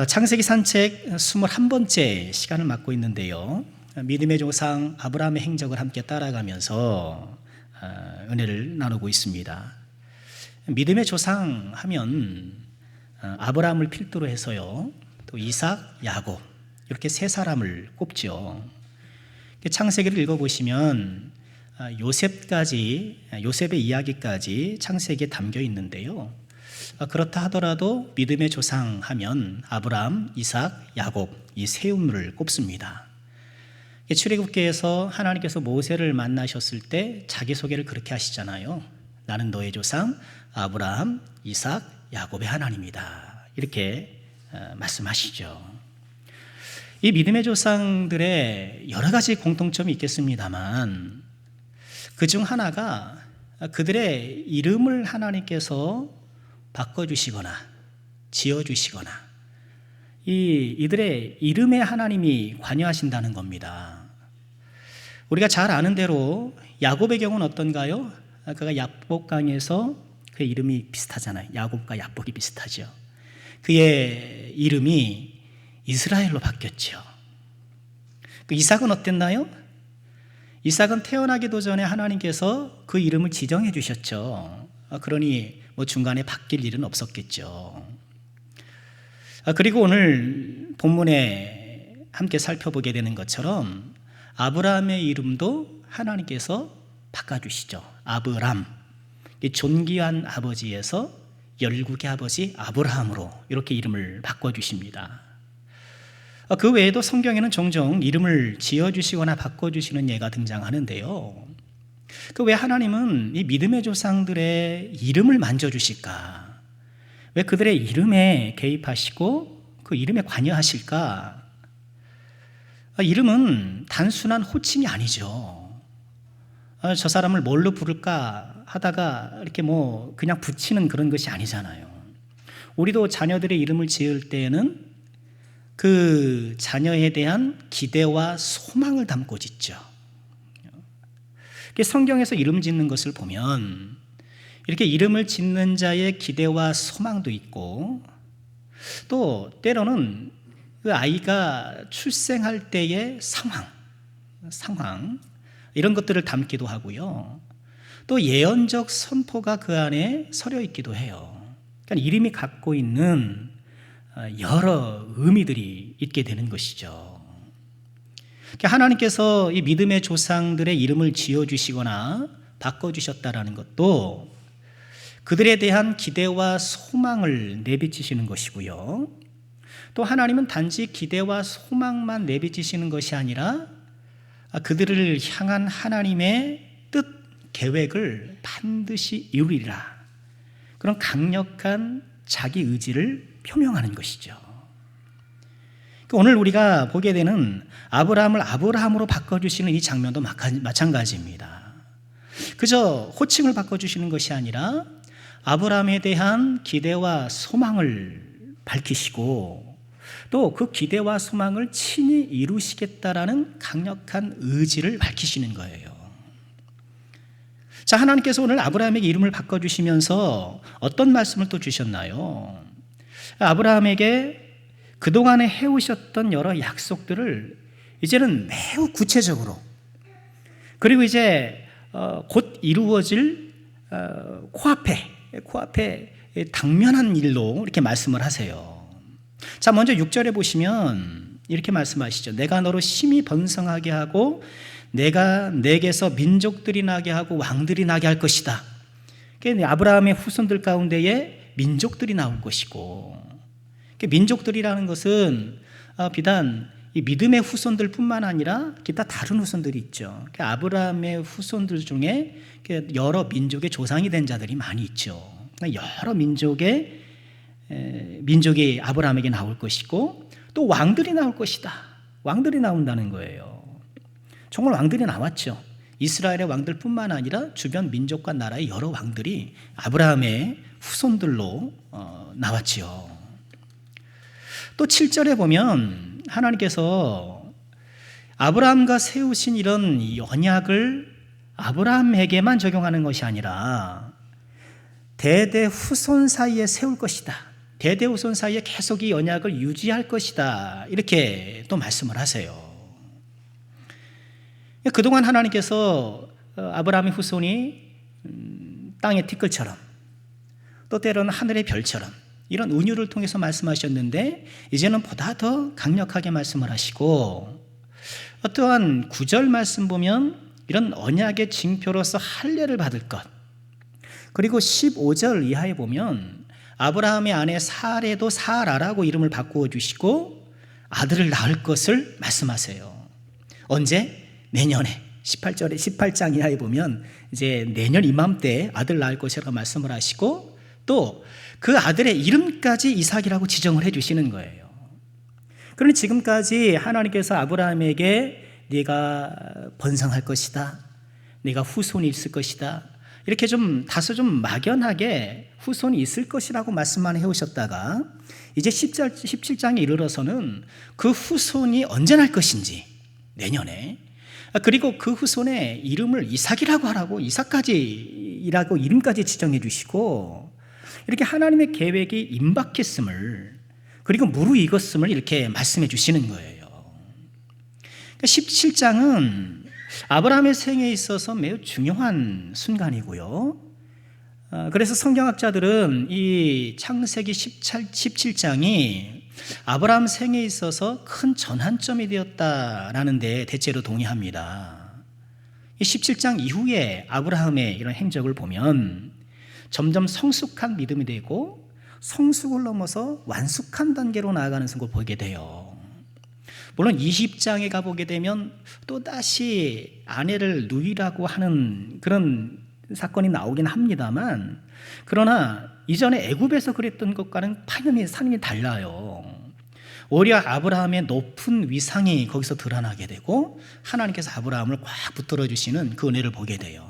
창세기 산책 21번째 시간을 맡고 있는데요. 믿음의 조상 아브라함의 행적을 함께 따라가면서 은혜를 나누고 있습니다. 믿음의 조상 하면 아브라함을 필두로 해서요, 또 이삭, 야곱 이렇게 세 사람을 꼽죠. 창세기를 읽어보시면 요셉의 이야기까지 창세기에 담겨 있는데요. 그렇다 하더라도 믿음의 조상 하면 아브라함, 이삭, 야곱 이 세 인물을 꼽습니다. 출애굽기에서 하나님께서 모세를 만나셨을 때 자기소개를 그렇게 하시잖아요. 나는 너의 조상 아브라함, 이삭, 야곱의 하나님이다, 이렇게 말씀하시죠. 이 믿음의 조상들의 여러 가지 공통점이 있겠습니다만 그중 하나가 그들의 이름을 하나님께서 바꿔주시거나 지어주시거나 이들의 이름에 하나님이 관여하신다는 겁니다. 우리가 잘 아는 대로 야곱의 경우는 어떤가요? 그가 야복강에서 그의 이름이 비슷하잖아요. 야곱과 야복이 비슷하죠. 그의 이름이 이스라엘로 바뀌었죠. 이삭은 어땠나요? 이삭은 태어나기도 전에 하나님께서 그 이름을 지정해 주셨죠. 그러니 중간에 바뀔 일은 없었겠죠. 그리고 오늘 본문에 함께 살펴보게 되는 것처럼 아브라함의 이름도 하나님께서 바꿔주시죠. 아브람, 존귀한 아버지에서 열국의 아버지 아브라함으로 이렇게 이름을 바꿔주십니다. 그 외에도 성경에는 종종 이름을 지어주시거나 바꿔주시는 예가 등장하는데요. 왜 하나님은 이 믿음의 조상들의 이름을 만져주실까? 왜 그들의 이름에 개입하시고 그 이름에 관여하실까? 이름은 단순한 호칭이 아니죠. 저 사람을 뭘로 부를까 하다가 이렇게 그냥 붙이는 그런 것이 아니잖아요. 우리도 자녀들의 이름을 지을 때에는 그 자녀에 대한 기대와 소망을 담고 짓죠. 성경에서 이름 짓는 것을 보면 이렇게 이름을 짓는 자의 기대와 소망도 있고, 또 때로는 그 아이가 출생할 때의 상황 이런 것들을 담기도 하고요. 또 예언적 선포가 그 안에 서려 있기도 해요. 그러니까 이름이 갖고 있는 여러 의미들이 있게 되는 것이죠. 하나님께서 이 믿음의 조상들의 이름을 지어주시거나 바꿔주셨다라는 것도 그들에 대한 기대와 소망을 내비치시는 것이고요. 또 하나님은 단지 기대와 소망만 내비치시는 것이 아니라 그들을 향한 하나님의 뜻, 계획을 반드시 이루리라, 그런 강력한 자기 의지를 표명하는 것이죠. 오늘 우리가 보게 되는 아브라함을 아브라함으로 바꿔주시는 이 장면도 마찬가지입니다. 그저 호칭을 바꿔주시는 것이 아니라 아브라함에 대한 기대와 소망을 밝히시고 또 그 기대와 소망을 친히 이루시겠다라는 강력한 의지를 밝히시는 거예요. 자, 하나님께서 오늘 아브라함에게 이름을 바꿔주시면서 어떤 말씀을 또 주셨나요? 아브라함에게 그동안에 해오셨던 여러 약속들을 이제는 매우 구체적으로, 그리고 이제 곧 이루어질 코앞에 당면한 일로 이렇게 말씀을 하세요. 자, 먼저 6절에 보시면 이렇게 말씀하시죠. 내가 너로 심히 번성하게 하고 내가 내게서 민족들이 나게 하고 왕들이 나게 할 것이다. 아브라함의 후손들 가운데에 민족들이 나올 것이고, 민족들이라는 것은 비단 이 믿음의 후손들 뿐만 아니라 기타 다른 후손들이 있죠. 아브라함의 후손들 중에 여러 민족의 조상이 된 자들이 많이 있죠. 여러 민족이 아브라함에게 나올 것이고, 또 왕들이 나올 것이다. 왕들이 나온다는 거예요. 정말 왕들이 나왔죠. 이스라엘의 왕들 뿐만 아니라 주변 민족과 나라의 여러 왕들이 아브라함의 후손들로 나왔지요. 또 7절에 보면 하나님께서 아브라함과 세우신 이런 언약을 아브라함에게만 적용하는 것이 아니라 대대 후손 사이에 세울 것이다. 대대후손 사이에 계속 이 언약을 유지할 것이다. 이렇게 또 말씀을 하세요. 그동안 하나님께서 아브라함의 후손이 땅의 티끌처럼 또 때로는 하늘의 별처럼 이런 은유를 통해서 말씀하셨는데 이제는 보다 더 강력하게 말씀을 하시고 어떠한 9절 말씀 보면 이런 언약의 징표로서 할례를 받을 것, 그리고 15절 이하에 보면 아브라함의 아내 사레도 사라라고 이름을 바꾸어 주시고 아들을 낳을 것을 말씀하세요. 언제? 내년에. 18장 이하에 보면 이제 내년 이맘때 아들 낳을 것이라고 말씀을 하시고 또 그 아들의 이름까지 이삭이라고 지정을 해 주시는 거예요. 그러니 지금까지 하나님께서 아브라함에게 네가 번성할 것이다, 네가 후손이 있을 것이다, 이렇게 좀 다소 좀 막연하게 후손이 있을 것이라고 말씀만 해오셨다가 이제 17장에 이르러서는 그 후손이 언제 날 것인지, 내년에, 그리고 그 후손의 이름을 이삭이라고 하라고, 이삭까지라고 이름까지 지정해 주시고 이렇게 하나님의 계획이 임박했음을, 그리고 무르익었음을 이렇게 말씀해 주시는 거예요. 17장은 아브라함의 생애에 있어서 매우 중요한 순간이고요. 그래서 성경학자들은 이 창세기 17장이 아브라함 생애에 있어서 큰 전환점이 되었다라는 데 대체로 동의합니다. 이 17장 이후에 아브라함의 이런 행적을 보면 점점 성숙한 믿음이 되고 성숙을 넘어서 완숙한 단계로 나아가는 것을 보게 돼요. 물론 20장에 가보게 되면 또다시 아내를 누이라고 하는 그런 사건이 나오긴 합니다만, 그러나 이전에 애굽에서 그랬던 것과는 파념이 산이 달라요. 오히려 아브라함의 높은 위상이 거기서 드러나게 되고 하나님께서 아브라함을 꽉 붙들어 주시는 그 은혜를 보게 돼요.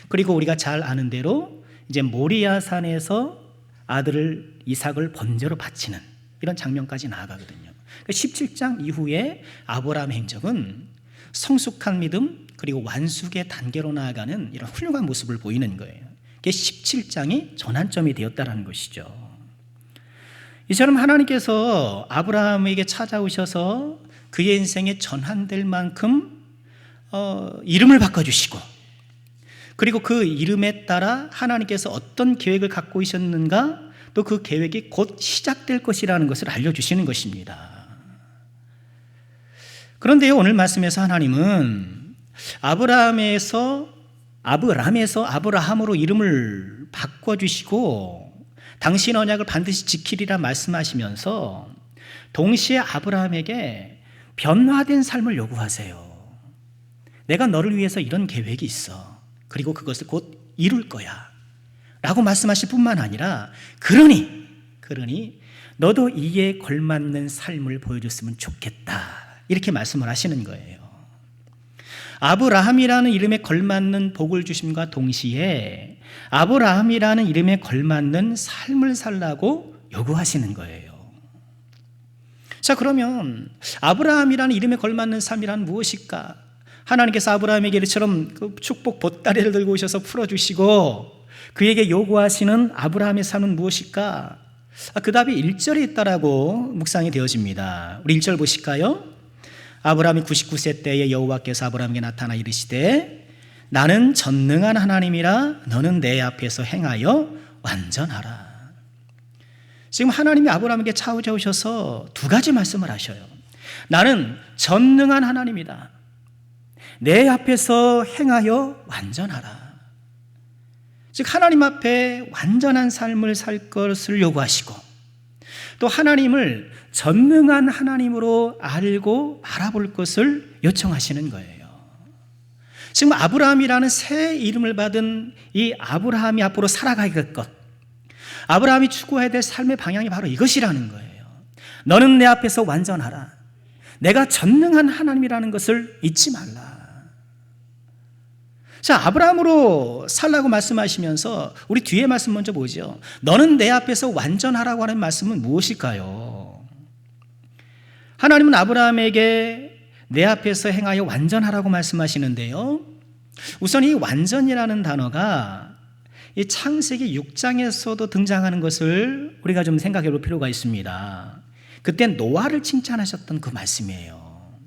그리고 우리가 잘 아는 대로 이제 모리아 산에서 아들을 이삭을 번제로 바치는 이런 장면까지 나아가거든요. 17장 이후에 아브라함 행적은 성숙한 믿음 그리고 완숙의 단계로 나아가는 이런 훌륭한 모습을 보이는 거예요. 그게 17장이 전환점이 되었다는 것이죠. 이처럼 하나님께서 아브라함에게 찾아오셔서 그의 인생에 전환될 만큼 이름을 바꿔주시고, 그리고 그 이름에 따라 하나님께서 어떤 계획을 갖고 있었는가, 또 그 계획이 곧 시작될 것이라는 것을 알려주시는 것입니다. 그런데요, 오늘 말씀에서 하나님은 아브라함에서 아브라함으로 이름을 바꿔주시고 당신 언약을 반드시 지키리라 말씀하시면서 동시에 아브라함에게 변화된 삶을 요구하세요. 내가 너를 위해서 이런 계획이 있어. 그리고 그것을 곧 이룰 거야 라고 말씀하실 뿐만 아니라 그러니 너도 이에 걸맞는 삶을 보여줬으면 좋겠다, 이렇게 말씀을 하시는 거예요. 아브라함이라는 이름에 걸맞는 복을 주심과 동시에 아브라함이라는 이름에 걸맞는 삶을 살라고 요구하시는 거예요. 자, 그러면 아브라함이라는 이름에 걸맞는 삶이란 무엇일까? 하나님께서 아브라함에게 이처럼 그 축복 보따리를 들고 오셔서 풀어주시고 그에게 요구하시는 아브라함의 삶은 무엇일까? 그 답이 1절에 있다라고 묵상이 되어집니다. 우리 1절 보실까요? 아브라함이 99세 때에 여호와께서 아브라함에게 나타나 이르시되 나는 전능한 하나님이라 너는 내 앞에서 행하여 완전하라. 지금 하나님이 아브라함에게 찾아오셔서 두 가지 말씀을 하셔요. 나는 전능한 하나님이다. 내 앞에서 행하여 완전하라. 즉 하나님 앞에 완전한 삶을 살 것을 요구하시고 또 하나님을 전능한 하나님으로 알고 바라볼 것을 요청하시는 거예요. 지금 아브라함이라는 새 이름을 받은 이 아브라함이 앞으로 살아가야 할 것, 아브라함이 추구해야 될 삶의 방향이 바로 이것이라는 거예요. 너는 내 앞에서 완전하라. 내가 전능한 하나님이라는 것을 잊지 말라. 자, 아브라함으로 살라고 말씀하시면서 우리 뒤에 말씀 먼저 보죠. 너는 내 앞에서 완전하라고 하는 말씀은 무엇일까요? 하나님은 아브라함에게 내 앞에서 행하여 완전하라고 말씀하시는데요, 우선 이 완전이라는 단어가 이 창세기 6장에서도 등장하는 것을 우리가 좀 생각해 볼 필요가 있습니다. 그때 노아를 칭찬하셨던 그 말씀이에요.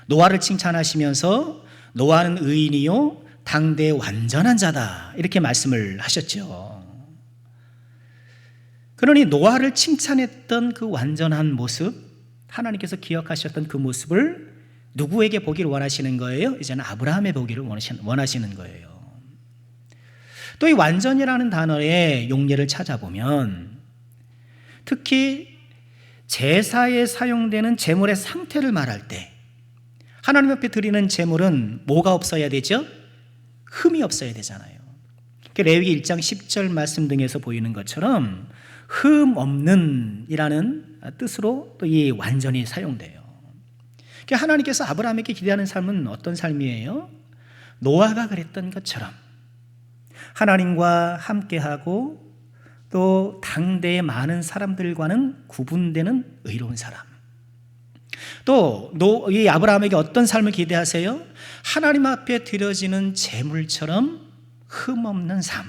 노아를 칭찬하시면서 노아는 의인이요 당대의 완전한 자다 이렇게 말씀을 하셨죠. 그러니 노아를 칭찬했던 그 완전한 모습, 하나님께서 기억하셨던 그 모습을 누구에게 보기를 원하시는 거예요? 이제는 아브라함에 보기를 원하시는 거예요. 또 이 완전이라는 단어의 용례를 찾아보면 특히 제사에 사용되는 제물의 상태를 말할 때 하나님 앞에 드리는 제물은 뭐가 없어야 되죠? 흠이 없어야 되잖아요. 레위기 1장 10절 말씀 등에서 보이는 것처럼 흠 없는 이라는 뜻으로 또 이 완전히 사용돼요. 하나님께서 아브라함에게 기대하는 삶은 어떤 삶이에요? 노아가 그랬던 것처럼 하나님과 함께하고 또 당대의 많은 사람들과는 구분되는 의로운 사람. 또 이 아브라함에게 어떤 삶을 기대하세요? 하나님 앞에 드려지는 제물처럼 흠없는 삶.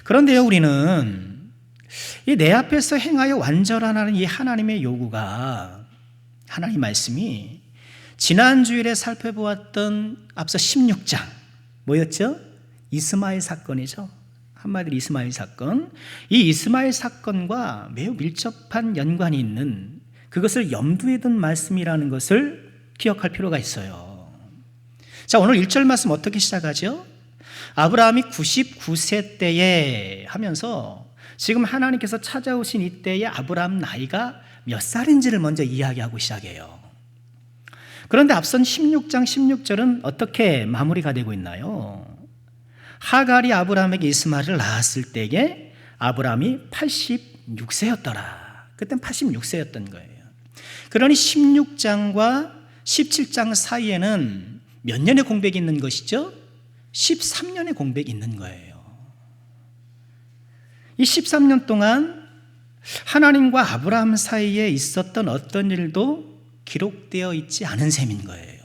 그런데요, 우리는 이 내 앞에서 행하여 완전하라는 이 하나님의 요구가, 하나님 말씀이 지난 주일에 살펴보았던 앞서 16장 뭐였죠? 이스마엘 사건이죠. 한마디로 이스마엘 사건. 이 이스마엘 사건과 매우 밀접한 연관이 있는, 그것을 염두에 둔 말씀이라는 것을 기억할 필요가 있어요. 자, 오늘 1절 말씀 어떻게 시작하죠? 아브라함이 99세 때에 하면서 지금 하나님께서 찾아오신 이때의 아브라함 나이가 몇 살인지를 먼저 이야기하고 시작해요. 그런데 앞선 16장 16절은 어떻게 마무리가 되고 있나요? 하갈이 아브라함에게 이스마엘을 낳았을 때에 아브라함이 86세였더라. 그땐 86세였던 거예요. 그러니 16장과 17장 사이에는 몇 년의 공백이 있는 것이죠? 13년의 공백이 있는 거예요. 이 13년 동안 하나님과 아브라함 사이에 있었던 어떤 일도 기록되어 있지 않은 셈인 거예요.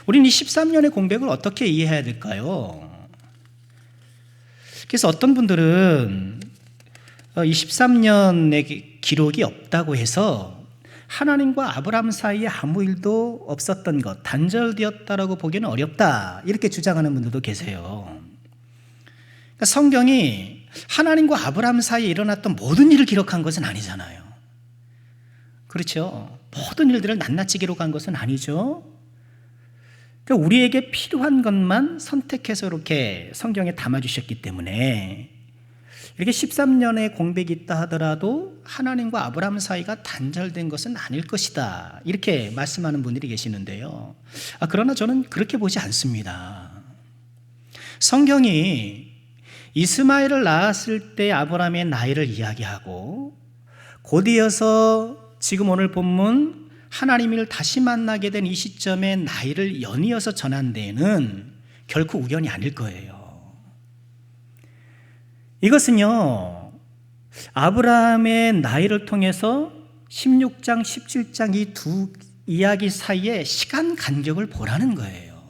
우리는 이 13년의 공백을 어떻게 이해해야 될까요? 그래서 어떤 분들은 이 13년의 기록이 없다고 해서 하나님과 아브라함 사이에 아무 일도 없었던 것, 단절되었다라고 보기는 어렵다, 이렇게 주장하는 분들도 계세요. 그러니까 성경이 하나님과 아브라함 사이에 일어났던 모든 일을 기록한 것은 아니잖아요. 그렇죠? 모든 일들을 낱낱이 기록한 것은 아니죠. 그러니까 우리에게 필요한 것만 선택해서 이렇게 성경에 담아주셨기 때문에 이렇게 13년의 공백이 있다 하더라도 하나님과 아브라함 사이가 단절된 것은 아닐 것이다, 이렇게 말씀하는 분들이 계시는데요. 그러나 저는 그렇게 보지 않습니다. 성경이 이스마엘을 낳았을 때 아브라함의 나이를 이야기하고 곧이어서 지금 오늘 본문 하나님을 다시 만나게 된 이 시점에 나이를 연이어서 전한 데에는 결코 우연이 아닐 거예요. 이것은요, 아브라함의 나이를 통해서 16장, 17장 이 두 이야기 사이에 시간 간격을 보라는 거예요.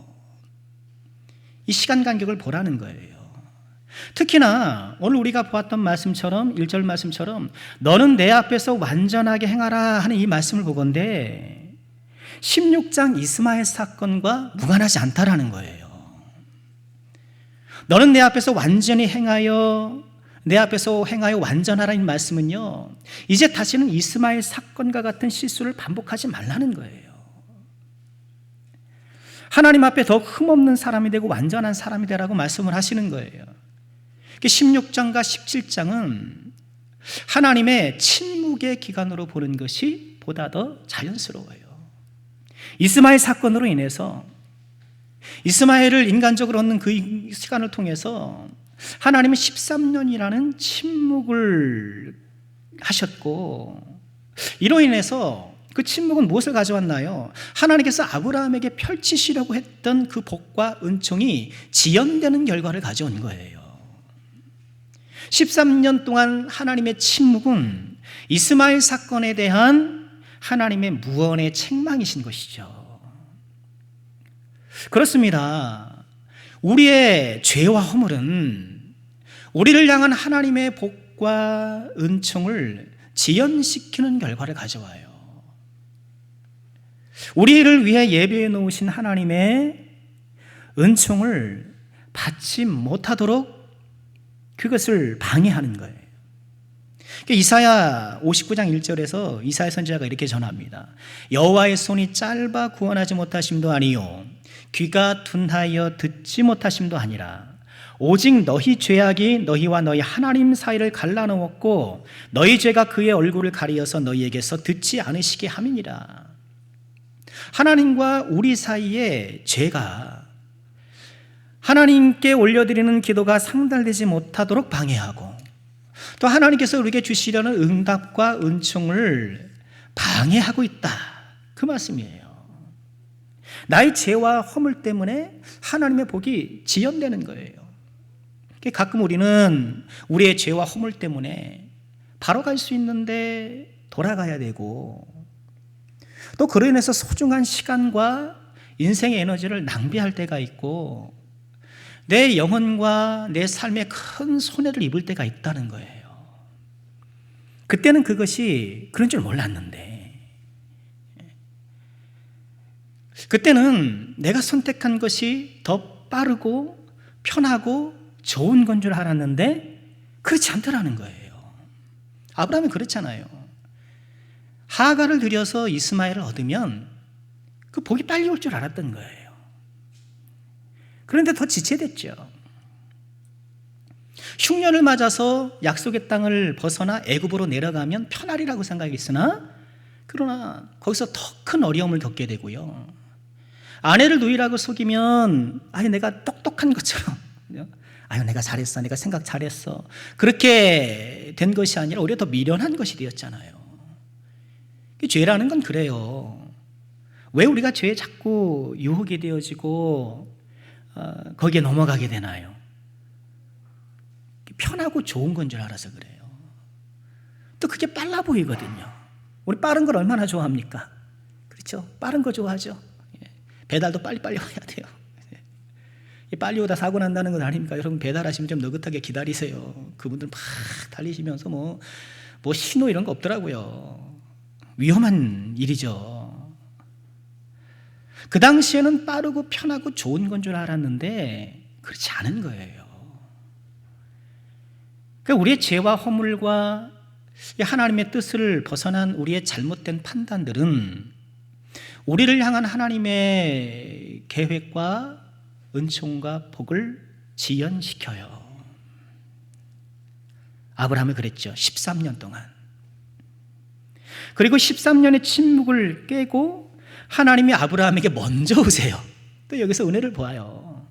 이 시간 간격을 보라는 거예요. 특히나 오늘 우리가 보았던 말씀처럼 1절 말씀처럼 너는 내 앞에서 완전하게 행하라 하는 이 말씀을 보건대 16장 이스마엘 사건과 무관하지 않다라는 거예요. 너는 내 앞에서 완전히 행하여, 내 앞에서 행하여 완전하라는 말씀은요, 이제 다시는 이스마엘 사건과 같은 실수를 반복하지 말라는 거예요. 하나님 앞에 더 흠없는 사람이 되고 완전한 사람이 되라고 말씀을 하시는 거예요. 16장과 17장은 하나님의 침묵의 기간으로 보는 것이 보다 더 자연스러워요. 이스마엘 사건으로 인해서 이스마엘을 인간적으로 얻는 그 시간을 통해서 하나님은 13년이라는 침묵을 하셨고, 이로 인해서 그 침묵은 무엇을 가져왔나요? 하나님께서 아브라함에게 펼치시려고 했던 그 복과 은총이 지연되는 결과를 가져온 거예요. 13년 동안 하나님의 침묵은 이스마엘 사건에 대한 하나님의 무언의 책망이신 것이죠. 그렇습니다. 우리의 죄와 허물은 우리를 향한 하나님의 복과 은총을 지연시키는 결과를 가져와요. 우리를 위해 예비해 놓으신 하나님의 은총을 받지 못하도록 그것을 방해하는 거예요. 이사야 59장 1절에서 이사야 선지자가 이렇게 전합니다. 여호와의 손이 짧아 구원하지 못하심도 아니요 귀가 둔하여 듣지 못하심도 아니라 오직 너희 죄악이 너희와 너희 하나님 사이를 갈라놓았고 너희 죄가 그의 얼굴을 가리어서 너희에게서 듣지 않으시게 함이니라. 하나님과 우리 사이의 죄가 하나님께 올려드리는 기도가 상달되지 못하도록 방해하고 또 하나님께서 우리에게 주시려는 응답과 은총을 방해하고 있다, 그 말씀이에요. 나의 죄와 허물 때문에 하나님의 복이 지연되는 거예요. 가끔 우리는 우리의 죄와 허물 때문에 바로 갈 수 있는데 돌아가야 되고 또 그로 인해서 소중한 시간과 인생의 에너지를 낭비할 때가 있고 내 영혼과 내 삶에 큰 손해를 입을 때가 있다는 거예요. 그때는 그것이 그런 줄 몰랐는데 그때는 내가 선택한 것이 더 빠르고 편하고 좋은 건 줄 알았는데 그렇지 않더라는 거예요. 아브라함이 그렇잖아요. 하가를 들여서 이스마엘을 얻으면 그 복이 빨리 올 줄 알았던 거예요. 그런데 더 지체됐죠. 흉년을 맞아서 약속의 땅을 벗어나 애굽으로 내려가면 편하리라고 생각했으나 그러나 거기서 더 큰 어려움을 겪게 되고요. 아내를 누이라고 속이면 아니 내가 똑똑한 것처럼 아유 내가 잘했어, 내가 생각 잘했어, 그렇게 된 것이 아니라 오히려 더 미련한 것이 되었잖아요. 죄라는 건 그래요. 왜 우리가 죄에 자꾸 유혹이 되어지고 거기에 넘어가게 되나요? 편하고 좋은 건 줄 알아서 그래요. 또 그게 빨라 보이거든요. 우리 빠른 걸 얼마나 좋아합니까? 그렇죠? 빠른 거 좋아하죠. 배달도 빨리빨리 와야 돼요. 빨리 오다 사고 난다는 건 아닙니까? 여러분 배달하시면 좀 느긋하게 기다리세요. 그분들 막 달리시면서 뭐 신호 이런 거 없더라고요. 위험한 일이죠. 그 당시에는 빠르고 편하고 좋은 건 줄 알았는데 그렇지 않은 거예요. 그러니까 우리의 죄와 허물과 하나님의 뜻을 벗어난 우리의 잘못된 판단들은 우리를 향한 하나님의 계획과 은총과 복을 지연시켜요. 아브라함이 그랬죠. 13년 동안. 그리고 13년의 침묵을 깨고 하나님이 아브라함에게 먼저 오세요. 또 여기서 은혜를 보아요.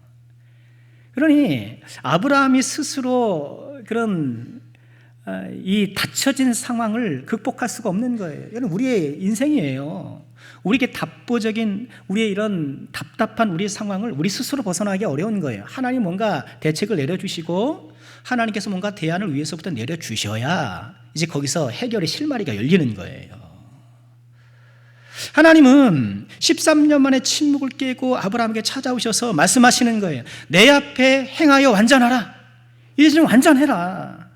그러니 아브라함이 스스로 그런 이 닫혀진 상황을 극복할 수가 없는 거예요. 이건 우리의 인생이에요. 우리에게 답보적인 우리의 이런 답답한 우리의 상황을 우리 스스로 벗어나기 어려운 거예요. 하나님 뭔가 대책을 내려주시고 하나님께서 뭔가 대안을 위에서부터 내려주셔야 이제 거기서 해결의 실마리가 열리는 거예요. 하나님은 13년 만에 침묵을 깨고 아브라함에게 찾아오셔서 말씀하시는 거예요. 내 앞에 행하여 완전하라. 이제 좀 완전해라.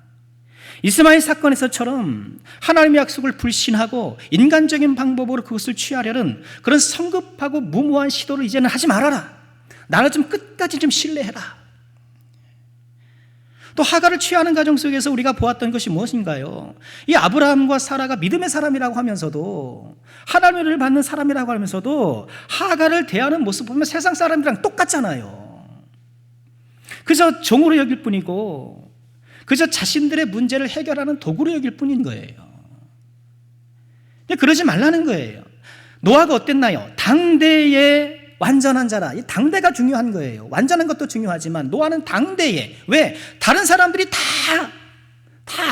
이스마엘 사건에서처럼 하나님의 약속을 불신하고 인간적인 방법으로 그것을 취하려는 그런 성급하고 무모한 시도를 이제는 하지 말아라. 나를 좀 끝까지 좀 신뢰해라. 또 하가를 취하는 과정 속에서 우리가 보았던 것이 무엇인가요? 이 아브라함과 사라가 믿음의 사람이라고 하면서도 하나님을 받는 사람이라고 하면서도 하가를 대하는 모습 보면 세상 사람들이랑 똑같잖아요. 그저 종으로 여길 뿐이고 그저 자신들의 문제를 해결하는 도구로 여길 뿐인 거예요. 그러지 말라는 거예요. 노아가 어땠나요? 당대의 완전한 자라. 이 당대가 중요한 거예요. 완전한 것도 중요하지만 노아는 당대에. 왜? 다른 사람들이 다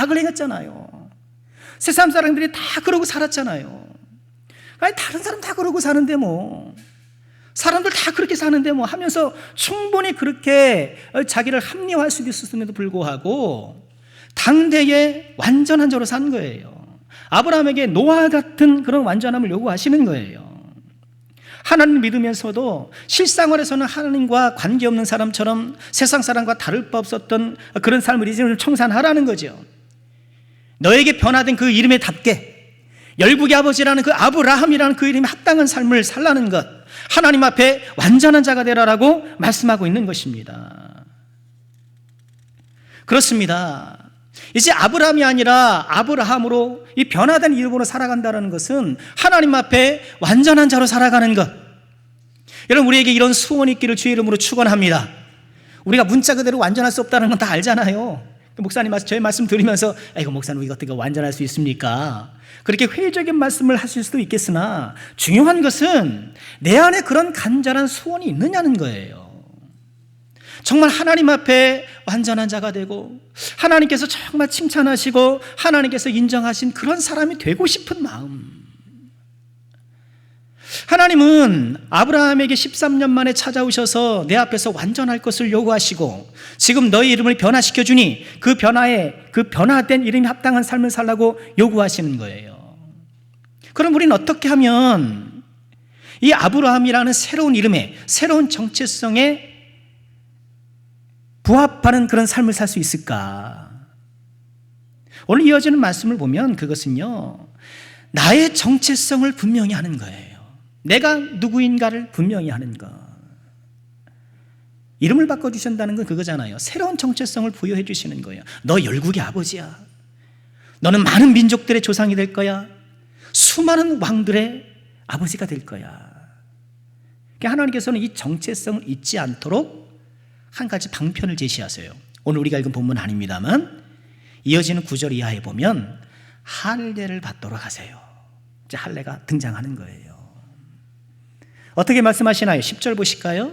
악을 행했잖아요. 세상 사람들이 다 그러고 살았잖아요. 아니 다른 사람 다 그러고 사는데 뭐 사람들 다 그렇게 사는데 뭐 하면서 충분히 그렇게 자기를 합리화할 수 있었음에도 불구하고 당대에 완전한 자로 산 거예요. 아브라함에게 노아 같은 그런 완전함을 요구하시는 거예요. 하나님을 믿으면서도 실생활에서는 하나님과 관계없는 사람처럼 세상 사람과 다를 바 없었던 그런 삶을 이제는 청산하라는 거죠. 너에게 변화된 그 이름에 답게 열국의 아버지라는 그 아브라함이라는 그 이름에 합당한 삶을 살라는 것, 하나님 앞에 완전한 자가 되라라고 말씀하고 있는 것입니다. 그렇습니다. 이제 아브라함이 아니라 아브라함으로 이 변화된 이름으로 살아간다는 것은 하나님 앞에 완전한 자로 살아가는 것. 여러분, 우리에게 이런 소원이 있기를 주의 이름으로 축원합니다. 우리가 문자 그대로 완전할 수 없다는 건 다 알잖아요. 목사님 저의 말씀 들으면서 이거 목사님 이거 어떻게 완전할 수 있습니까? 그렇게 회의적인 말씀을 하실 수도 있겠으나 중요한 것은 내 안에 그런 간절한 소원이 있느냐는 거예요. 정말 하나님 앞에 완전한 자가 되고 하나님께서 정말 칭찬하시고 하나님께서 인정하신 그런 사람이 되고 싶은 마음. 하나님은 아브라함에게 13년 만에 찾아오셔서 내 앞에서 완전할 것을 요구하시고 지금 너의 이름을 변화시켜 주니 그 변화된 이름이 합당한 삶을 살라고 요구하시는 거예요. 그럼 우리는 어떻게 하면 이 아브라함이라는 새로운 이름에, 새로운 정체성에 부합하는 그런 삶을 살 수 있을까? 오늘 이어지는 말씀을 보면 그것은요, 나의 정체성을 분명히 하는 거예요. 내가 누구인가를 분명히 하는 것. 이름을 바꿔주신다는 건 그거잖아요. 새로운 정체성을 부여해 주시는 거예요. 너 열국의 아버지야. 너는 많은 민족들의 조상이 될 거야. 수많은 왕들의 아버지가 될 거야. 그러니까 하나님께서는 이 정체성을 잊지 않도록 한 가지 방편을 제시하세요. 오늘 우리가 읽은 본문 아닙니다만 이어지는 9절 이하에 보면 할례를 받도록 하세요. 이제 할례가 등장하는 거예요. 어떻게 말씀하시나요? 10절 보실까요?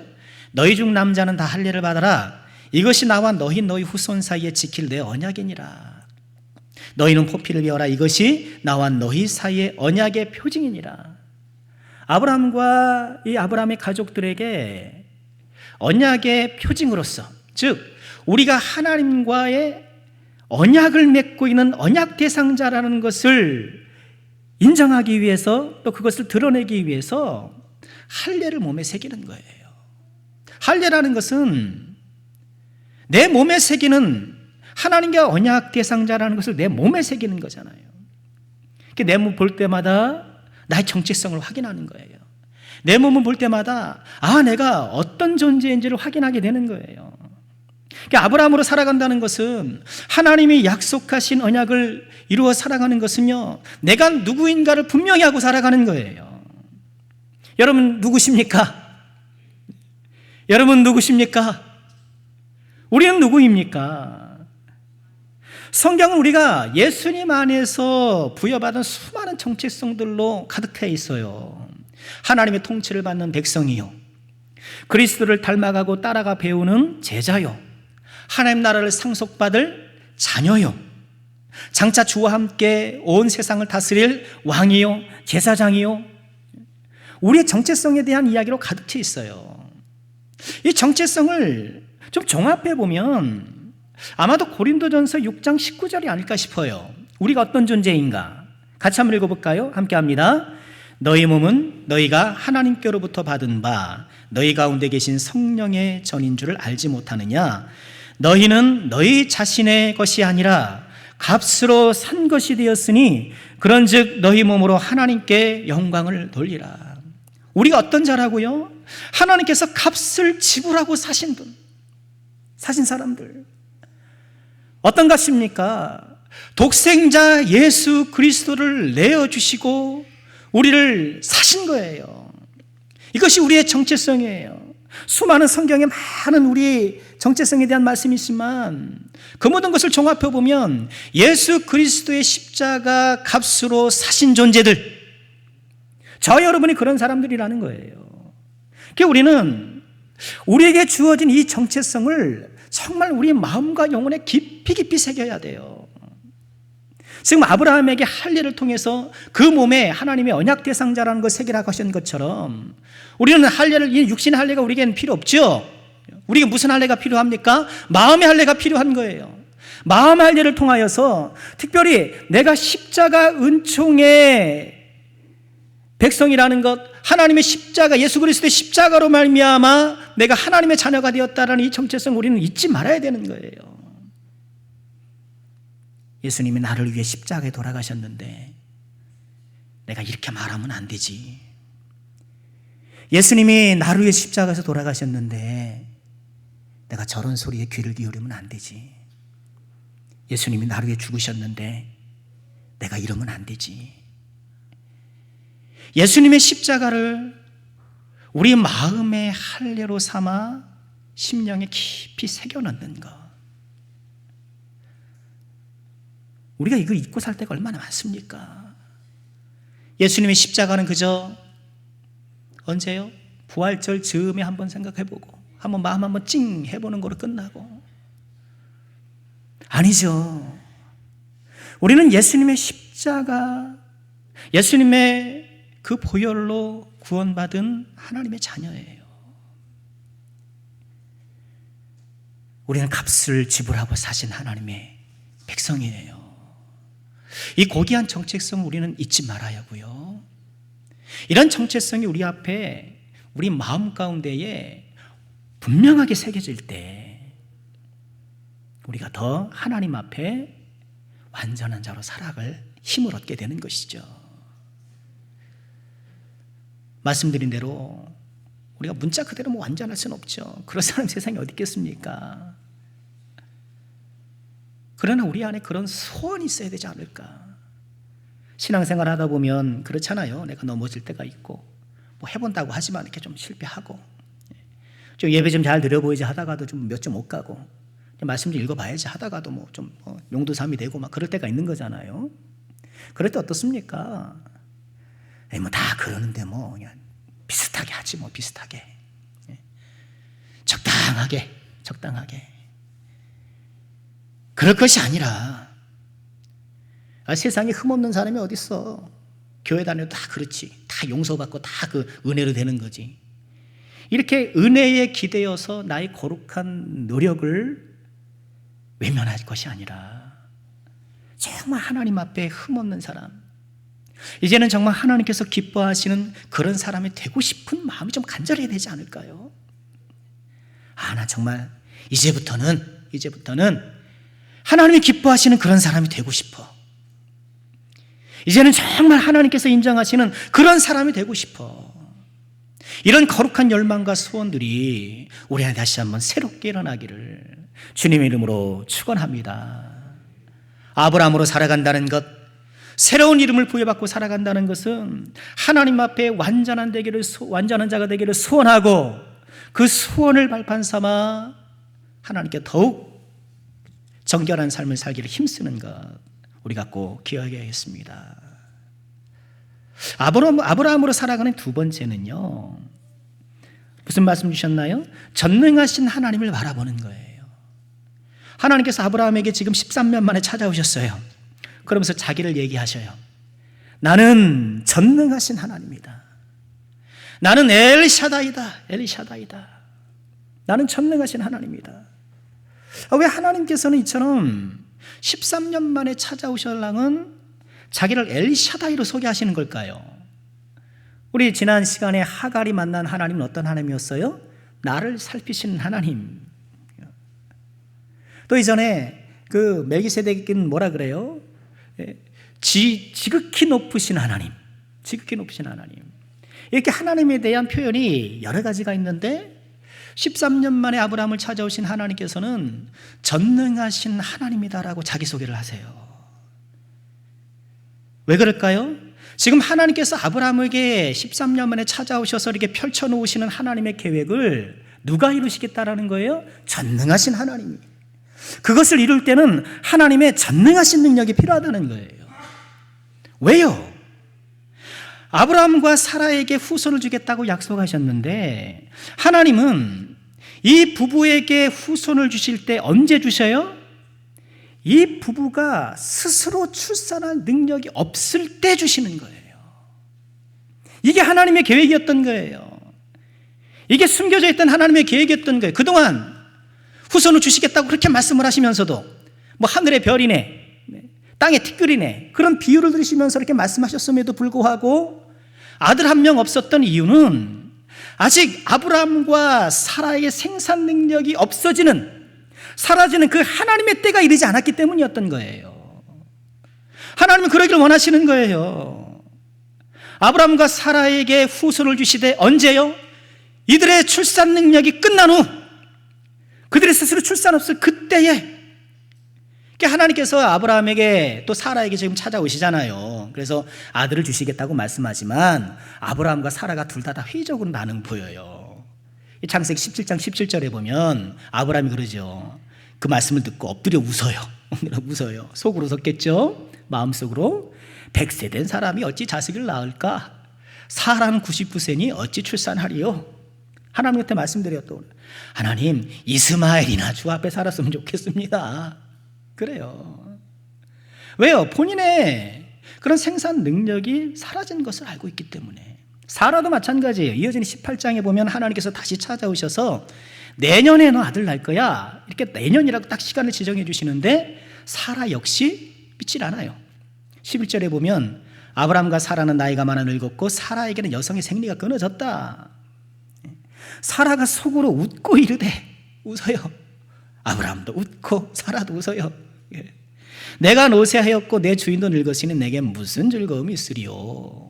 너희 중 남자는 다 할례를 받아라. 이것이 나와 너희 후손 사이에 지킬 내 언약이니라. 너희는 포피를 베어라. 이것이 나와 너희 사이의 언약의 표징이니라. 아브라함과 이 아브라함의 가족들에게 언약의 표징으로서, 즉 우리가 하나님과의 언약을 맺고 있는 언약 대상자라는 것을 인정하기 위해서, 또 그것을 드러내기 위해서 할례를 몸에 새기는 거예요. 할례라는 것은 내 몸에 새기는 하나님과 언약 대상자라는 것을 내 몸에 새기는 거잖아요. 내 몸을 볼 때마다 나의 정체성을 확인하는 거예요. 내 몸을 볼 때마다 내가 어떤 존재인지를 확인하게 되는 거예요. 아브라함으로 살아간다는 것은, 하나님이 약속하신 언약을 이루어 살아가는 것은요, 내가 누구인가를 분명히 하고 살아가는 거예요. 여러분 누구십니까? 여러분 누구십니까? 우리는 누구입니까? 성경은 우리가 예수님 안에서 부여받은 수많은 정체성들로 가득해 있어요. 하나님의 통치를 받는 백성이요, 그리스도를 닮아가고 따라가 배우는 제자요, 하나님 나라를 상속받을 자녀요, 장차 주와 함께 온 세상을 다스릴 왕이요, 제사장이요. 우리의 정체성에 대한 이야기로 가득 차 있어요. 이 정체성을 좀 종합해 보면 아마도 고린도전서 6장 19절이 아닐까 싶어요. 우리가 어떤 존재인가? 같이 한번 읽어볼까요? 함께 합니다. 너희 몸은 너희가 하나님께로부터 받은 바 너희 가운데 계신 성령의 전인 줄을 알지 못하느냐? 너희는 너희 자신의 것이 아니라 값으로 산 것이 되었으니 그런즉 너희 몸으로 하나님께 영광을 돌리라. 우리가 어떤 자라고요? 하나님께서 값을 지불하고 사신 분, 사신 사람들. 어떤 값입니까? 독생자 예수 그리스도를 내어주시고 우리를 사신 거예요. 이것이 우리의 정체성이에요. 수많은 성경에 많은 우리 정체성에 대한 말씀이 있지만 그 모든 것을 종합해 보면 예수 그리스도의 십자가 값으로 사신 존재들, 저 여러분이 그런 사람들이라는 거예요. 그러니까 우리는 우리에게 주어진 이 정체성을 정말 우리 마음과 영혼에 깊이 새겨야 돼요. 지금 아브라함에게 할례를 통해서 그 몸에 하나님의 언약 대상자라는 것 새기라고 하신 것처럼 우리는 할례를, 이 육신의 할례가 우리에게는 필요 없죠. 우리에게 무슨 할례가 필요합니까? 마음의 할례가 필요한 거예요. 마음의 할례를 통하여서 특별히 내가 십자가 은총의 백성이라는 것, 하나님의 십자가, 예수 그리스도의 십자가로 말미암아 내가 하나님의 자녀가 되었다라는 이 정체성을 우리는 잊지 말아야 되는 거예요. 예수님이 나를 위해 십자가에 돌아가셨는데 내가 이렇게 말하면 안 되지. 예수님이 나를 위해 십자가에서 돌아가셨는데 내가 저런 소리에 귀를 기울이면 안 되지. 예수님이 나를 위해 죽으셨는데 내가 이러면 안 되지. 예수님의 십자가를 우리 마음의 할례로 삼아 심령에 깊이 새겨넣는 것. 우리가 이걸 잊고 살 때가 얼마나 많습니까? 예수님의 십자가는 그저 언제요? 부활절 즈음에 한번 생각해보고 한번 마음 한번 찡 해보는 거로 끝나고, 아니죠. 우리는 예수님의 십자가, 예수님의 그 보혈로 구원받은 하나님의 자녀예요. 우리는 값을 지불하고 사신 하나님의 백성이에요. 이 고귀한 정체성을 우리는 잊지 말아야 하고요. 이런 정체성이 우리 앞에, 우리 마음 가운데에 분명하게 새겨질 때 우리가 더 하나님 앞에 완전한 자로 살아갈 힘을 얻게 되는 것이죠. 말씀드린 대로 우리가 문자 그대로 완전할 수는 없죠. 그런 사람 세상에 어디 있겠습니까? 그러나 우리 안에 그런 소원이 있어야 되지 않을까? 신앙생활 하다 보면 그렇잖아요. 내가 넘어질 때가 있고, 뭐 해본다고 하지만 이렇게 좀 실패하고, 좀 예배 좀 잘 드려보이지 하다가도 좀 몇 점 못 가고, 말씀 좀 읽어봐야지 하다가도 뭐 좀 용두삼이 되고 막 그럴 때가 있는 거잖아요. 그럴 때 어떻습니까? 뭐 다 그러는데 뭐 그냥 비슷하게 하지 뭐, 비슷하게. 적당하게. 그럴 것이 아니라, 세상에 흠없는 사람이 어딨어. 교회 다녀도 다 그렇지. 다 용서받고 다 그 은혜로 되는 거지. 이렇게 은혜에 기대어서 나의 거룩한 노력을 외면할 것이 아니라 정말 하나님 앞에 흠없는 사람, 이제는 정말 하나님께서 기뻐하시는 그런 사람이 되고 싶은 마음이 좀 간절해야 되지 않을까요? 나 정말 이제부터는 하나님이 기뻐하시는 그런 사람이 되고 싶어. 이제는 정말 하나님께서 인정하시는 그런 사람이 되고 싶어. 이런 거룩한 열망과 소원들이 우리 안에 다시 한번 새롭게 일어나기를 주님의 이름으로 축원합니다. 아브라함으로 살아간다는 것, 새로운 이름을 부여받고 살아간다는 것은 하나님 앞에 완전한 자가 되기를 소원하고, 그 소원을 발판 삼아 하나님께 더욱 정결한 삶을 살기를 힘쓰는 것, 우리가 꼭 기억해야겠습니다. 아브라함으로 살아가는 두 번째는요, 무슨 말씀 주셨나요? 전능하신 하나님을 바라보는 거예요. 하나님께서 아브라함에게 지금 13년 만에 찾아오셨어요. 그러면서 자기를 얘기하셔요. 나는 전능하신 하나님이다. 나는 엘샤다이다. 나는 전능하신 하나님이다. 왜 하나님께서는 이처럼 13년 만에 찾아오셨랑은 자기를 엘샤다이로 소개하시는 걸까요? 우리 지난 시간에 하갈이 만난 하나님은 어떤 하나님이었어요? 나를 살피시는 하나님. 또 이전에 그 멜기세덱은 뭐라 그래요? 지극히 높으신 하나님. 이렇게 하나님에 대한 표현이 여러 가지가 있는데, 13년 만에 아브라함을 찾아오신 하나님께서는 전능하신 하나님이다라고 자기소개를 하세요. 왜 그럴까요? 지금 하나님께서 아브라함에게 13년 만에 찾아오셔서 이렇게 펼쳐놓으시는 하나님의 계획을 누가 이루시겠다라는 거예요? 전능하신 하나님이. 그것을 이룰 때는 하나님의 전능하신 능력이 필요하다는 거예요. 왜요? 아브라함과 사라에게 후손을 주겠다고 약속하셨는데, 하나님은 이 부부에게 후손을 주실 때 언제 주셔요? 이 부부가 스스로 출산할 능력이 없을 때 주시는 거예요. 이게 하나님의 계획이었던 거예요. 이게 숨겨져 있던 하나님의 계획이었던 거예요. 그동안 후손을 주시겠다고 그렇게 말씀을 하시면서도 뭐 하늘의 별이네, 땅의 티끌이네, 그런 비유를 들으시면서 이렇게 말씀하셨음에도 불구하고 아들 한 명 없었던 이유는 아직 아브라함과 사라의 생산 능력이 없어지는, 사라지는 그 하나님의 때가 이르지 않았기 때문이었던 거예요. 하나님은 그러기를 원하시는 거예요. 아브라함과 사라에게 후손을 주시되 언제요? 이들의 출산 능력이 끝난 후, 그들의 스스로 출산 없을 그때에 하나님께서 아브라함에게 또 사라에게 지금 찾아오시잖아요. 그래서 아들을 주시겠다고 말씀하지만 아브라함과 사라가 둘 다 회의적으로 반응 보여요. 창세기 17장 17절에 보면 아브라함이 그러죠. 그 말씀을 듣고 엎드려 웃어요. 웃어요. 속으로 웃었겠죠. 마음속으로 100세 된 사람이 어찌 자식을 낳을까? 사라는 99세니 어찌 출산하리요? 하나님한테 말씀드렸던, 하나님 이스마엘이나 주 앞에 살았으면 좋겠습니다. 그래요. 왜요? 본인의 그런 생산 능력이 사라진 것을 알고 있기 때문에. 사라도 마찬가지예요. 이어지는 18장에 보면 하나님께서 다시 찾아오셔서 내년에 너 아들 낳을 거야, 이렇게 내년이라고 딱 시간을 지정해 주시는데 사라 역시 믿질 않아요. 11절에 보면 아브라함과 사라는 나이가 많아 늙었고 사라에게는 여성의 생리가 끊어졌다. 사라가 속으로 웃고 이르되, 웃어요. 아브라함도 웃고 사라도 웃어요. 내가 노쇠하였고 내 주인도 늙었으니 내게 무슨 즐거움이 있으리요.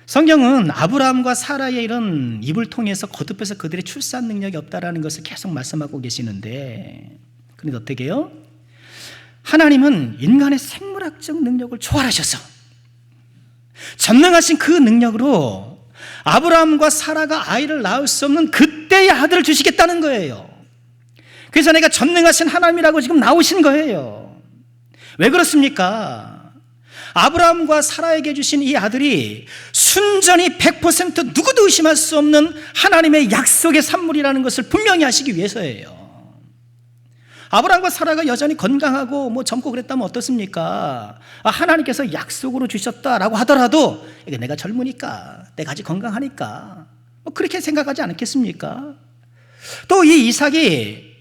성경은 아브라함과 사라의 이런 입을 통해서 거듭해서 그들의 출산 능력이 없다라는 것을 계속 말씀하고 계시는데, 그런데 어떻게 해요? 하나님은 인간의 생물학적 능력을 초월하셔서 전능하신 그 능력으로 아브라함과 사라가 아이를 낳을 수 없는 그때의 아들을 주시겠다는 거예요. 그래서 내가 전능하신 하나님이라고 지금 나오신 거예요. 왜 그렇습니까? 아브라함과 사라에게 주신 이 아들이 순전히 100% 누구도 의심할 수 없는 하나님의 약속의 산물이라는 것을 분명히 하시기 위해서예요. 아브라함과 사라가 여전히 건강하고 젊고 그랬다면 어떻습니까? 하나님께서 약속으로 주셨다라고 하더라도 이게 내가 젊으니까, 내가 아직 건강하니까 그렇게 생각하지 않겠습니까? 또 이 이삭이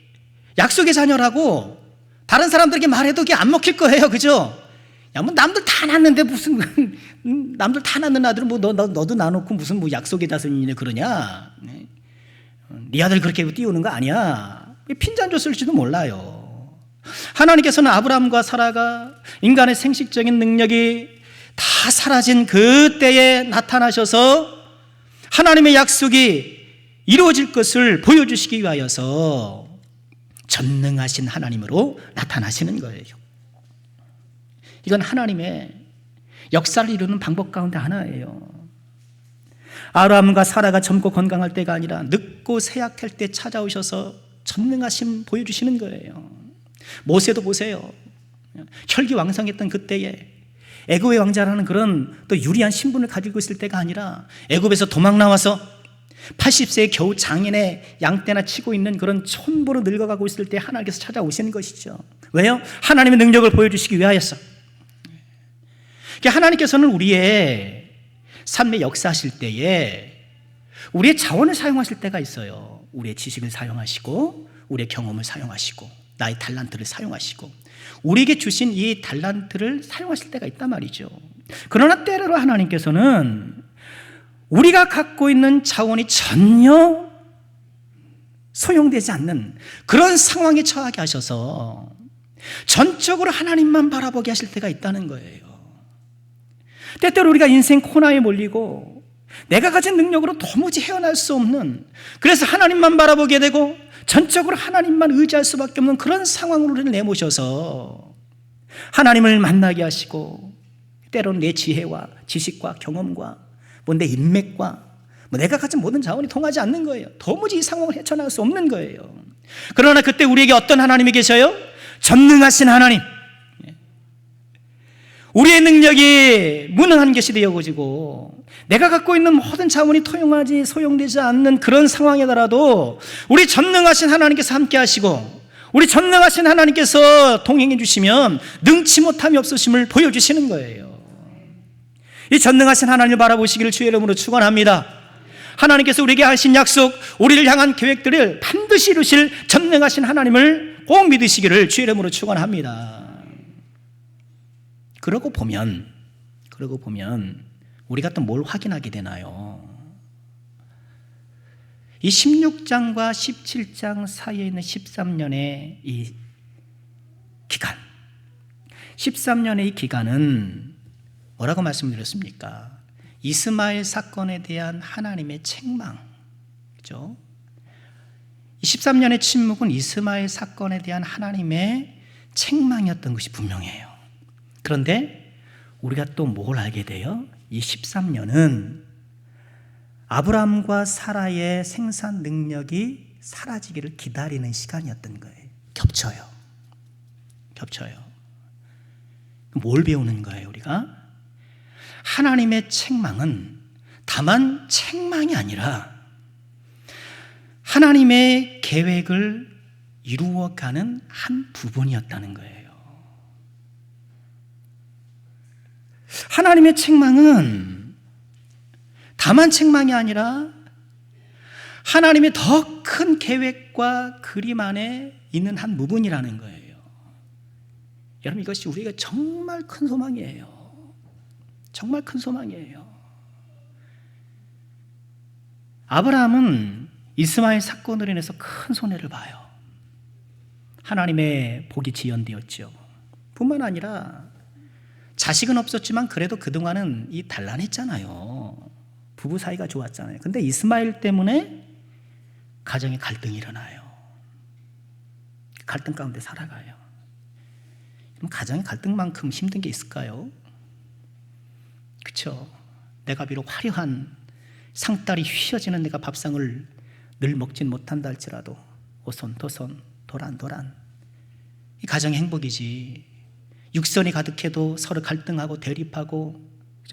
약속의 자녀라고 다른 사람들에게 말해도 그게 안 먹힐 거예요. 그죠? 야, 남들 다 낳는데 무슨 남들 다 낳는 아들은 너도 낳아놓고 무슨 약속의 자손이냐 그러냐? 네 아들 그렇게 띄우는 거 아니야. 핀잔 줬을지도 몰라요. 하나님께서는 아브라함과 사라가 인간의 생식적인 능력이 다 사라진 그때에 나타나셔서 하나님의 약속이 이루어질 것을 보여주시기 위하여서 전능하신 하나님으로 나타나시는 거예요. 이건 하나님의 역사를 이루는 방법 가운데 하나예요. 아브라함과 사라가 젊고 건강할 때가 아니라 늙고 쇠약할 때 찾아오셔서 전능하심 보여주시는 거예요. 모세도 보세요. 혈기왕성했던 그때에 애굽의 왕자라는 그런 또 유리한 신분을 가지고 있을 때가 아니라 애굽에서 도망 나와서 80세에 겨우 장인의 양떼나 치고 있는 그런 촌보로 늙어가고 있을 때 하나님께서 찾아오시는 것이죠. 왜요? 하나님의 능력을 보여주시기 위하여서. 하나님께서는 우리의 삶의 역사하실 때에 우리의 자원을 사용하실 때가 있어요. 우리의 지식을 사용하시고 우리의 경험을 사용하시고 나의 달란트를 사용하시고 우리에게 주신 이 달란트를 사용하실 때가 있단 말이죠. 그러나 때로 하나님께서는 우리가 갖고 있는 자원이 전혀 소용되지 않는 그런 상황에 처하게 하셔서 전적으로 하나님만 바라보게 하실 때가 있다는 거예요. 때때로 우리가 인생 코너에 몰리고 내가 가진 능력으로 도무지 헤어날 수 없는, 그래서 하나님만 바라보게 되고 전적으로 하나님만 의지할 수밖에 없는 그런 상황으로 우리를 내모셔서 하나님을 만나게 하시고, 때로는 내 지혜와 지식과 경험과 내 인맥과 내가 가진 모든 자원이 통하지 않는 거예요. 도무지 이 상황을 헤쳐나갈 수 없는 거예요. 그러나 그때 우리에게 어떤 하나님이 계셔요? 전능하신 하나님. 우리의 능력이 무능한 것이 되어지고 내가 갖고 있는 모든 자원이 토용하지 소용되지 않는 그런 상황이더라도 우리 전능하신 하나님께서 함께 하시고 우리 전능하신 하나님께서 동행해 주시면 능치 못함이 없으심을 보여주시는 거예요. 이 전능하신 하나님을 바라보시기를 주의 이름으로 축원합니다. 하나님께서 우리에게 하신 약속, 우리를 향한 계획들을 반드시 이루실 전능하신 하나님을 꼭 믿으시기를 주의 이름으로 축원합니다. 그러고 보면 그러고 보면 우리가 또 뭘 확인하게 되나요? 이 16장과 17장 사이에 있는 13년의 이 기간, 13년의 이 기간은 뭐라고 말씀드렸습니까? 이스마엘 사건에 대한 하나님의 책망, 그죠? 13년의 침묵은 이스마엘 사건에 대한 하나님의 책망이었던 것이 분명해요. 그런데 우리가 또 뭘 알게 돼요? 이 13년은 아브라함과 사라의 생산 능력이 사라지기를 기다리는 시간이었던 거예요. 겹쳐요. 뭘 배우는 거예요, 우리가? 하나님의 책망은 다만 책망이 아니라 하나님의 계획을 이루어가는 한 부분이었다는 거예요. 하나님의 책망은 다만 책망이 아니라 하나님의 더 큰 계획과 그림 안에 있는 한 부분이라는 거예요. 여러분, 이것이 우리가 정말 큰 소망이에요. 정말 큰 소망이에요. 아브라함은 이스마엘 사건으로 인해서 큰 손해를 봐요. 하나님의 복이 지연되었죠. 뿐만 아니라 자식은 없었지만 그래도 그동안은 이 단란했잖아요. 부부 사이가 좋았잖아요. 근데 이스마엘 때문에 가정에 갈등이 일어나요. 갈등 가운데 살아가요. 그럼 가정의 갈등만큼 힘든 게 있을까요? 그렇죠. 내가 비록 화려한 상다리 휘어지는 내가 밥상을 늘 먹진 못한다 할지라도 오손도손 도란도란 이 가정의 행복이지. 육선이 가득해도 서로 갈등하고 대립하고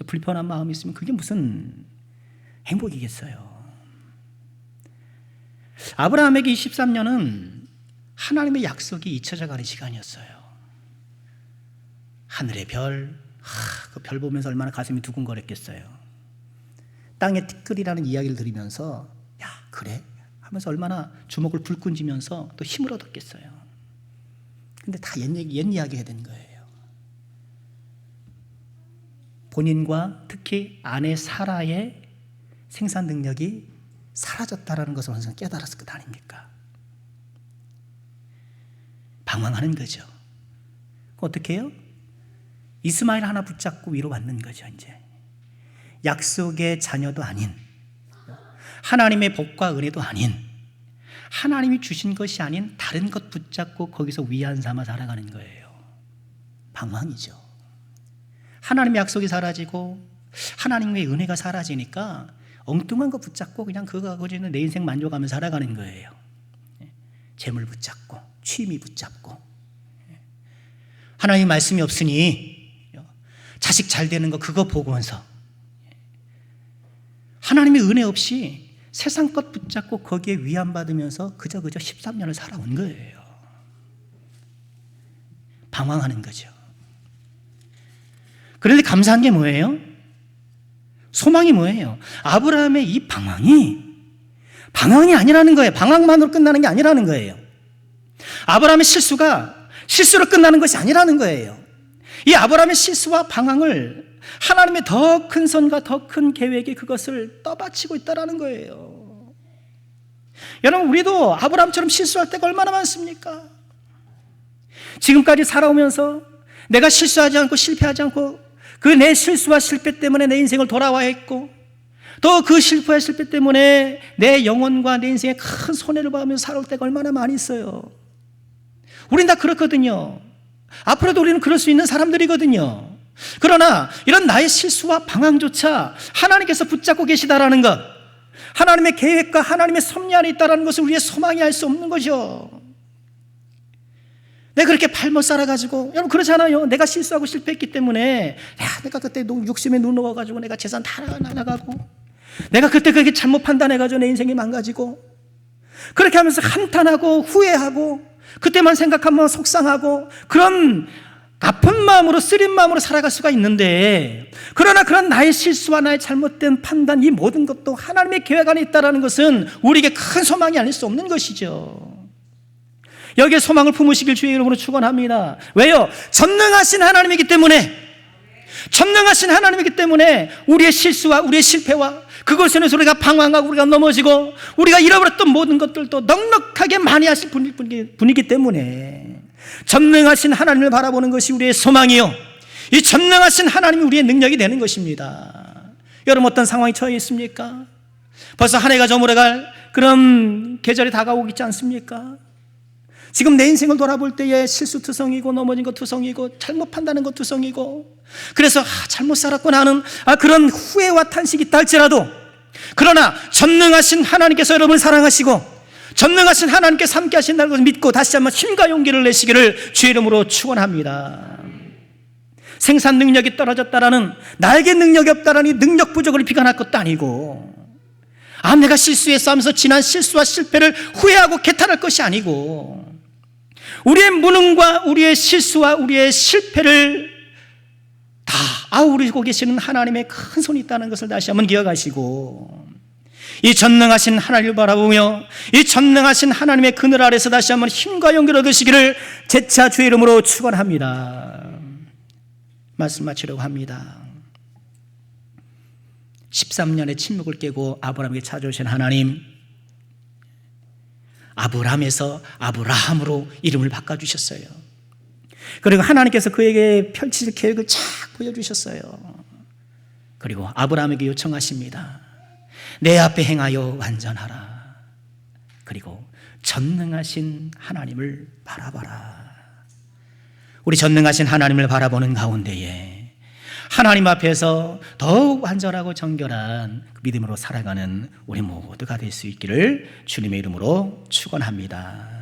불편한 마음이 있으면 그게 무슨 행복이겠어요. 아브라함에게 23년은 하나님의 약속이 잊혀져가는 시간이었어요. 하늘의 별, 그 별 보면서 얼마나 가슴이 두근거렸겠어요. 땅의 티끌이라는 이야기를 들으면서 야 그래? 하면서 얼마나 주먹을 불끈지면서 또 힘을 얻었겠어요. 근데 다 옛 이야기가 된 거예요. 본인과 특히 아내 사라의 생산 능력이 사라졌다라는 것을 완전 깨달았을 것 아닙니까? 방황하는 거죠. 어떻게 해요? 이스마엘 하나 붙잡고 위로 받는 거죠. 이제 약속의 자녀도 아닌, 하나님의 복과 은혜도 아닌, 하나님이 주신 것이 아닌 다른 것 붙잡고 거기서 위안 삼아 살아가는 거예요. 방황이죠. 하나님의 약속이 사라지고 하나님의 은혜가 사라지니까 엉뚱한 거 붙잡고 그냥 그거 가지고 있는 내 인생 만족하며 살아가는 거예요. 재물 붙잡고 취미 붙잡고 하나님 말씀이 없으니 자식 잘 되는 거 그거 보고서 하나님의 은혜 없이 세상 것 붙잡고 거기에 위안받으면서 그저 13년을 살아온 거예요. 방황하는 거죠. 그런데 감사한 게 뭐예요? 소망이 뭐예요? 아브라함의 이 방황이 아니라는 거예요. 방황만으로 끝나는 게 아니라는 거예요. 아브라함의 실수로 끝나는 것이 아니라는 거예요. 이 아브라함의 실수와 방황을 하나님의 더 큰 선과 더 큰 계획이 그것을 떠받치고 있다는 거예요. 여러분, 우리도 아브라함처럼 실수할 때가 얼마나 많습니까? 지금까지 살아오면서 내가 실수하지 않고 실패하지 않고 그 내 실수와 실패 때문에 내 인생을 돌아와야 했고 또 그 실패와 실패 때문에 내 영혼과 내 인생에 큰 손해를 봐가면서 살아올 때가 얼마나 많이 있어요. 우린 다 그렇거든요. 앞으로도 우리는 그럴 수 있는 사람들이거든요. 그러나 이런 나의 실수와 방황조차 하나님께서 붙잡고 계시다라는 것, 하나님의 계획과 하나님의 섭리 안에 있다는 것을 우리의 소망이 알 수 없는 거죠. 내가 그렇게 발못 살아가지고, 여러분 그렇잖아요. 내가 실수하고 실패했기 때문에 내가 그때 욕심에 눈 녹아가지고 내가 재산 다 나가고, 내가 그때 그렇게 잘못 판단해가지고 내 인생이 망가지고, 그렇게 하면서 한탄하고 후회하고 그때만 생각하면 속상하고 그런 아픈 마음으로 쓰린 마음으로 살아갈 수가 있는데, 그러나 그런 나의 실수와 나의 잘못된 판단, 이 모든 것도 하나님의 계획 안에 있다는 것은 우리에게 큰 소망이 아닐 수 없는 것이죠. 여기에 소망을 품으시길 주의 이름으로 축원합니다. 왜요? 전능하신 하나님이기 때문에, 전능하신 하나님이기 때문에 우리의 실수와 우리의 실패와 그것에 대해서 우리가 방황하고 우리가 넘어지고 우리가 잃어버렸던 모든 것들도 넉넉하게 많이 하실 분이기 때문에 전능하신 하나님을 바라보는 것이 우리의 소망이요, 이 전능하신 하나님이 우리의 능력이 되는 것입니다. 여러분, 어떤 상황에 처해 있습니까? 벌써 한 해가 저물어갈 그런 계절이 다가오고 있지 않습니까? 지금 내 인생을 돌아볼 때에 실수투성이고 넘어진 것 투성이고 잘못 판단한 것 투성이고, 그래서 잘못 살았구나 하는 그런 후회와 탄식이 있다 할지라도, 그러나 전능하신 하나님께서 여러분을 사랑하시고 전능하신 하나님께서 함께 하신다는 것을 믿고 다시 한번 힘과 용기를 내시기를 주의 이름으로 축원합니다. 생산 능력이 떨어졌다라는, 나에게 능력이 없다라는 능력 부족을 비관할 것도 아니고, 내가 실수했어 하면서 지난 실수와 실패를 후회하고 개탄할 것이 아니고, 우리의 무능과 우리의 실수와 우리의 실패를 다 아우르고 계시는 하나님의 큰 손이 있다는 것을 다시 한번 기억하시고, 이 전능하신 하나님을 바라보며 이 전능하신 하나님의 그늘 아래서 다시 한번 힘과 용기를 얻으시기를 재차 주의 이름으로 축원합니다. 말씀 마치려고 합니다. 13년의 침묵을 깨고 아브라함에게 찾아오신 하나님, 아브람에서 아브라함으로 이름을 바꿔주셨어요. 그리고 하나님께서 그에게 펼칠 계획을 쫙 보여주셨어요. 그리고 아브라함에게 요청하십니다. 내 앞에 행하여 완전하라. 그리고 전능하신 하나님을 바라봐라. 우리 전능하신 하나님을 바라보는 가운데에 하나님 앞에서 더욱 완전하고 정결한 믿음으로 살아가는 우리 모두가 될 수 있기를 주님의 이름으로 축원합니다.